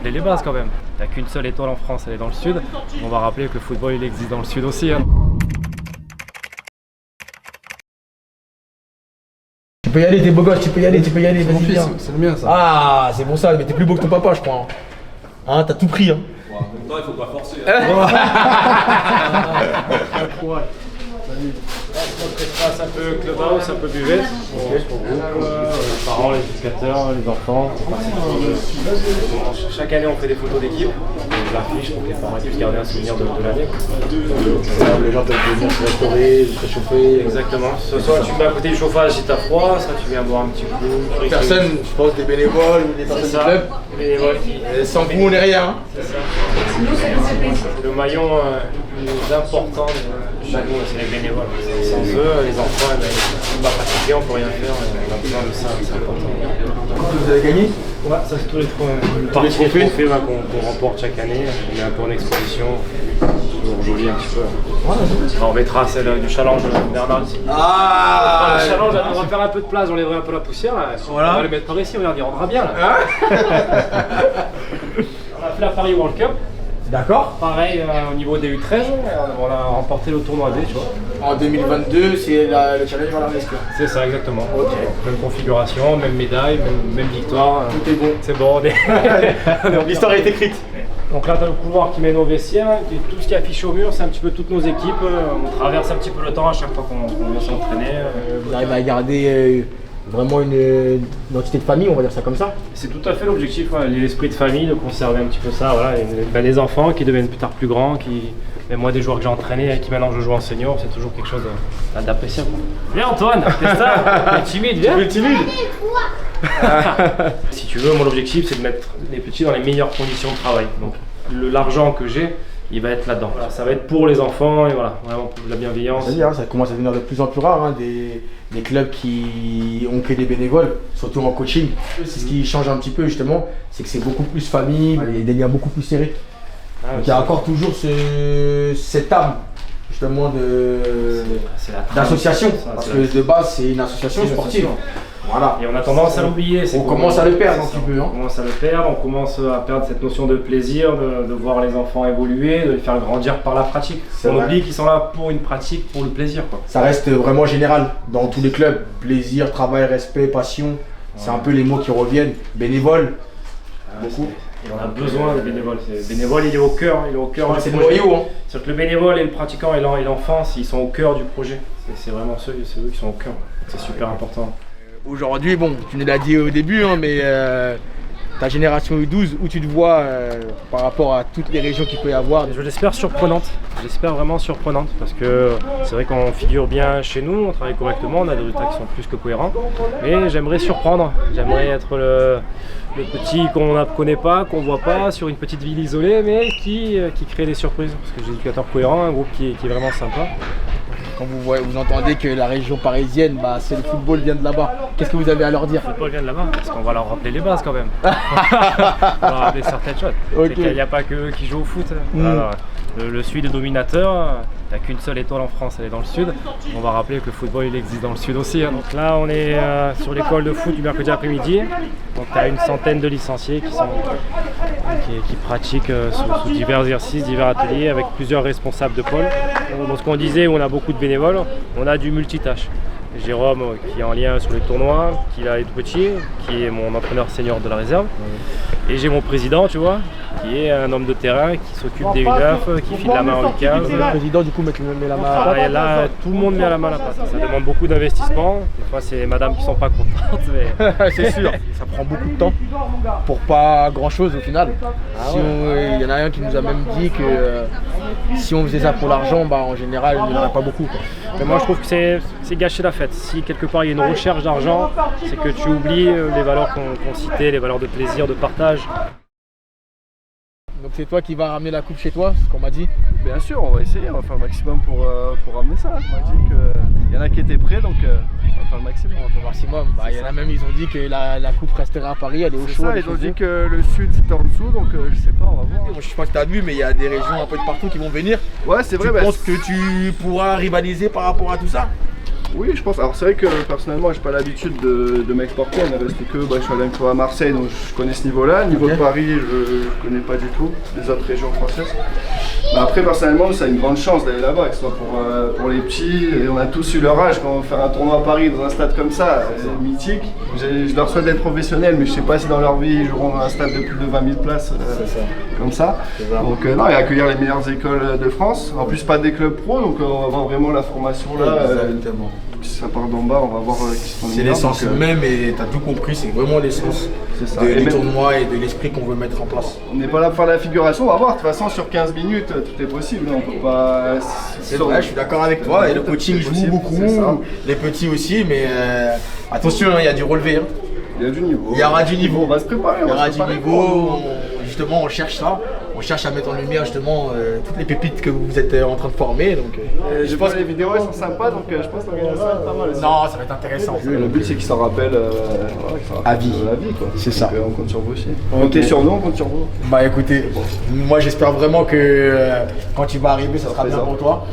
rappeler les bases quand même. Il n'y a qu'une seule étoile en France, elle est dans le sud. On va rappeler que le football il existe dans le sud aussi. Hein. Tu peux y aller, t'es beau gosse, tu peux y aller, vas-y viens. C'est le mien ça. Ah, c'est bon ça, mais t'es plus beau que ton papa, je crois. Hein, t'as tout pris. Hein. En même temps, il faut pas forcer. Espace un peu clubhouse, un peu buvette. Les parents, les éducateurs, les enfants. Chaque année, on fait des photos d'équipe, des affiches pour que les parents puissent garder un souvenir de l'année. Les gens peuvent venir se restaurer, se réchauffer. Exactement. Soit tu mets à côté du chauffage si t'as froid, soit tu viens boire un petit coup. Personne, je pense, des bénévoles ou des personnes du club. Bénévoles sans vous, on n'est rien. Hein. Le maillon le plus important de chaque monde, c'est les bénévoles. Sans eux, les enfants, ils ne peuvent pas pratiquer, on ne peut rien faire. On a besoin de ça, c'est important. Vous avez gagné? Ouais, ça c'est tous les trophées qu'on remporte chaque année. On est un peu en exposition, toujours joli un petit peu. On mettra celle du challenge Bernard ici. Ah, le challenge, on va faire un peu de place, j'enlèverai un peu la poussière. Voilà. On va le mettre par ici, regarde, il rendra bien là. On a fait la Paris World Cup. D'accord. Pareil au niveau des U13, on a remporté le tournoi D, tu vois. En 2022, c'est le challenge vers la rescue. C'est ça, exactement. Ok. Même configuration, même médaille, même victoire. Tout est bon. C'est bon, L'histoire est écrite. Donc là, tu as le couloir qui mène au vestiaire. Et tout ce qui est affiché au mur, c'est un petit peu toutes nos équipes. On traverse un petit peu le temps à chaque fois qu'on vient s'entraîner. Vous arrivez à garder vraiment une identité de famille, on va dire ça comme ça. C'est tout à fait l'objectif, ouais, l'esprit de famille, de conserver un petit peu ça. Voilà. Les enfants qui deviennent plus tard plus grands, et moi des joueurs que j'ai entraînés et qui maintenant je joue en senior, c'est toujours quelque chose d'appréciable. Viens Antoine, qu'est-ce que ça? T'es timide, viens. Tu es timide. Si tu veux, mon objectif c'est de mettre les petits dans les meilleures conditions de travail. Donc l'argent que j'ai, il va être là-dedans. Voilà, ça va être pour les enfants et voilà, vraiment pour la bienveillance. C'est-à-dire, hein, ça commence à devenir de plus en plus rare, hein, des clubs qui ont que des bénévoles, surtout en coaching. C'est ce qui change un petit peu justement, c'est que c'est beaucoup plus famille et des liens beaucoup plus serrés. Donc il y a encore toujours cette âme justement d'association, parce que de base c'est une association sportive. Voilà. Et on a tendance à l'oublier. On commence à le perdre un petit peu. On commence à le perdre, on commence à perdre cette notion de plaisir, de voir les enfants évoluer, de les faire grandir par la pratique. On oublie qu'ils sont là pour une pratique, pour le plaisir, quoi. Ça reste vraiment général dans tous les clubs. Plaisir, travail, respect, passion. C'est un peu les mots qui reviennent. Bénévole, beaucoup. Et on a besoin des bénévoles. Le bénévole, il est au cœur, c'est le noyau. Hein. C'est-à-dire que le bénévole et le pratiquant et l'enfant, ils sont au cœur du projet. C'est vraiment c'est eux qui sont au cœur. C'est super important. Aujourd'hui, bon, tu nous l'as dit au début, hein, mais ta génération U12, où tu te vois par rapport à toutes les régions qu'il peut y avoir? Je l'espère surprenante, j'espère vraiment surprenante, parce que c'est vrai qu'on figure bien chez nous, on travaille correctement, on a des résultats qui sont plus que cohérents, mais j'aimerais surprendre, j'aimerais être le petit qu'on ne connaît pas, qu'on ne voit pas, sur une petite ville isolée, mais qui crée des surprises, parce que j'ai des éducateurs cohérents, un groupe qui est vraiment sympa. Quand vous entendez que la région parisienne, c'est le football vient de là-bas, qu'est-ce que vous avez à leur dire? Le football vient de là-bas, parce qu'on va leur rappeler les bases quand même. On va leur rappeler certaines choses. Okay. Il n'y a pas que eux qui jouent au foot. Voilà. Le sud est dominateur, il n'y a qu'une seule étoile en France, elle est dans le sud. On va rappeler que le football il existe dans le sud aussi. Hein. Donc là on est sur l'école de foot du mercredi après-midi. Donc tu as une centaine de licenciés qui pratiquent sous divers exercices, divers ateliers avec plusieurs responsables de pôle. Dans ce qu'on disait, on a beaucoup de bénévoles, on a du multitâche. Jérôme qui est en lien sur les tournois, qui est tout petit, qui est mon entraîneur senior de la réserve. Et j'ai mon président, tu vois, qui est un homme de terrain, qui s'occupe des U9, qui file la main en U15. Le président du coup met la main à la pâte. Là, tout le monde met la main à la pâte. Ça demande beaucoup d'investissement. Des fois, c'est les madames qui sont pas contentes. Mais... c'est sûr, ça prend beaucoup de temps pour pas grand chose au final. Il y en a un qui nous a même dit que si on faisait ça pour l'argent, en général, il n'y en aurait pas beaucoup. Quoi. Mais moi, je trouve que c'est gâcher la fête. Si quelque part il y a une recherche d'argent, c'est que tu oublies les valeurs qu'on citait, les valeurs de plaisir, de partage. Donc c'est toi qui vas ramener la coupe chez toi, ce qu'on m'a dit? Bien sûr, on va essayer, on va faire le maximum pour ramener ça. On m'a dit qu'il y en a qui étaient prêts, donc on va faire le maximum. On va faire le maximum. Il y en a même, ils ont dit que la coupe resterait à Paris, elle est au chaud. Ils ont dit que le sud c'était en dessous, donc je sais pas, on va voir. Moi, je sais pas si tu as vu, mais il y a des régions un peu de partout qui vont venir. Ouais, c'est vrai. Tu penses que tu pourras rivaliser par rapport à tout ça? Oui, je pense. Alors c'est vrai que personnellement, j'ai pas l'habitude de m'exporter. On est resté que, je suis allé un peu à Marseille, donc je connais ce niveau-là. Niveau de Paris, je connais pas du tout les autres régions françaises. Mais après, personnellement, c'est une grande chance d'aller là-bas, que ce soit pour les petits. Et on a tous eu leur âge quand on fait un tournoi à Paris dans un stade comme ça, mythique. Je leur souhaite d'être professionnels, mais je sais pas si dans leur vie ils joueront dans un stade de plus de 20 000 places comme ça. Donc non, et accueillir les meilleures écoles de France. En plus, pas des clubs pro, donc on va voir vraiment la formation là. Si ça part d'en bas, on va voir qui sont les meilleurs. C'est l'essence même, et t'as tout compris, c'est vraiment l'essence du tournoi et de l'esprit qu'on veut mettre en place. On n'est pas là pour faire la figuration, on va voir. De toute façon, sur 15 minutes, tout est possible. On peut pas. C'est vrai, je suis d'accord avec toi. Et le coaching joue beaucoup, les petits aussi, mais attention, il y a du relevé. Il y a du niveau. Il y aura du niveau. On va se préparer. Il y aura du niveau. Justement, on cherche ça. On cherche à mettre en lumière justement toutes les pépites que vous êtes en train de former. Donc, je pense que les vidéos sont sympas, donc je pense que l'organisation va être pas mal aussi. Non, ça va être intéressant. Le but c'est qu'ils s'en rappellent à vie. C'est ça. On compte sur vous aussi. Comptez sur nous, on compte sur vous. Bah écoutez, moi j'espère vraiment que quand tu vas arriver, ça sera bien pour toi.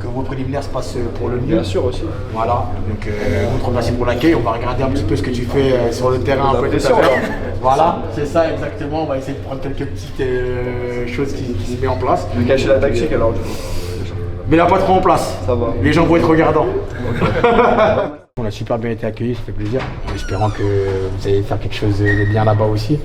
Que vos préliminaires se passent pour le mieux. Bien sûr aussi. Voilà. Donc on te remercie pour l'accueil. On va regarder un petit peu ce que tu fais sur le terrain un peu tout à l'heure. Voilà, c'est ça exactement. On va essayer de prendre quelques petites choses qui se mettent en place. Je vais cacher la tactique alors du coup. Mais là pas trop en place. Ça va. Les gens vont être regardants. On a super bien été accueillis, ça fait plaisir. En espérant que vous allez faire quelque chose de bien là-bas aussi.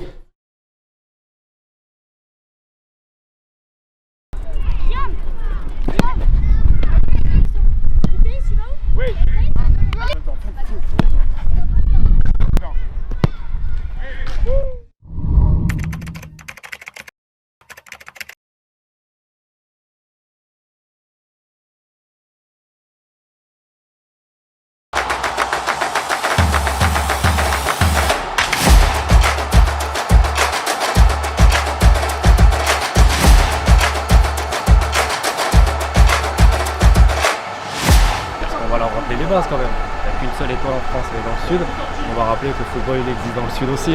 On va leur rappeler les bases quand même. Il n'y a qu'une seule étoile en France, elle est dans le sud. On va rappeler que le football il existe dans le sud aussi.